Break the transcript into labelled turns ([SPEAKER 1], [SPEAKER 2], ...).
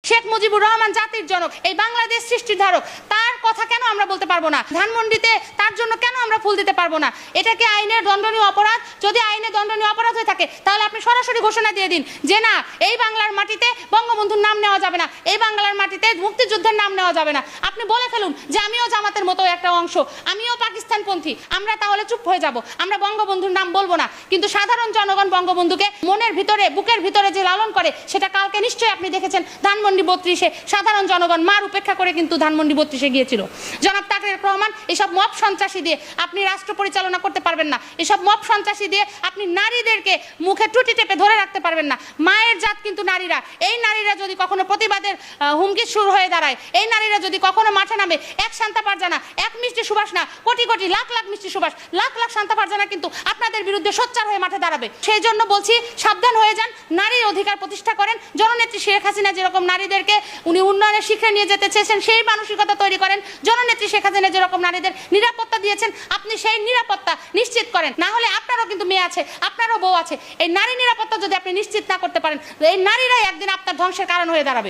[SPEAKER 1] শেখ মুজিবুর রহমান জাতির জনক, এই বাংলাদেশ সৃষ্টির ধারক, তার কথা কেন আমরা বলতে পারবো না? ধানমন্ডিতে তার জন্য কেন আমরা ফুল দিতে পারবো না? এটা কি আইনের দণ্ডনীয় অপরাধ? যদি আইনে দণ্ডনীয় অপরাধ হয়ে থাকে তাহলে আপনি সরাসরি ঘোষণা দিয়ে দিন যে না, এই বাংলার মাটিতে বঙ্গবন্ধুর নাম নেওয়া যাবে না, এই বাংলার মাটিতে মুক্তিযুদ্ধের নাম নেওয়া যাবে না। আপনি বলে ফেলুন যে আমিও জামাতের মতো একটা অংশ, আমিও পাকিস্তানপন্থী। আমরা তাহলে চুপ হয়ে যাব, আমরা বঙ্গবন্ধুর নাম বলবো না। কিন্তু সাধারণ জনগণ বঙ্গবন্ধুকে মনের ভিতরে, বুকের ভিতরে যে লালন করে, সেটা কালকে নিশ্চয়ই আপনি দেখেছেন ধানমন্ডি 32-এ সাধারণ জনগণ মার উপেক্ষা করে কিন্তু ধানমন্ডি 32-এ গিয়েছিল। জনাব তারেক রহমান, এসব মব সন্ত্রাসী দিয়ে আপনি রাষ্ট্র পরিচালনা করতে পারবেন না। এসব মব সন্ত্রাসী দিয়ে আপনি নারীদেরকে মুখে টুটি টেপে ধরে রাখতে পারবেন না। মায়ের জাত কিন্তু নারীরা। এই নারীরা যদি কখনো প্রতিবাদের হুমকি শুরু হয়ে দাঁড়ায়, এই নারীরা যদি কখনো মাঠে নামে, এক শান্তা পারজানা, এক মিষ্টি সুবাস না, কোটি কোটি লাখ লাখ মিষ্টি সুবাস, লাখ লাখ শান্তা পারজানা কিন্তু আপনাদের বিরুদ্ধে সোচ্চার হয়ে মাঠে দাঁড়াবে। সেই জন্য বলছি, সাবধান হয়ে যান, নারী অধিকার প্রতিষ্ঠা করেন। জননেত্রী শেখ হাসিনা যেরকম নারীদেরকে উনি উন্নয়নের শিখরে নিয়ে যেতে চেয়েছেন, সেই মানসিকতা তৈরি করেন। জননেত্রী শেখ হাসিনা যেরকম নারীদের নিরাপত্তা দিয়েছেন, আপনি সেই নিরাপত্তা নিশ্চিত করেন। না হলে আপনারও কিন্তু মেয়ে আছে, আপনারও বউ আছে। এই নারী নিরাপত্তা যদি আপনি নিশ্চিত না করতে পারেন, এই নারীরাই একদিন আপনার ধ্বংসের কারণ হয়ে দাঁড়াবে।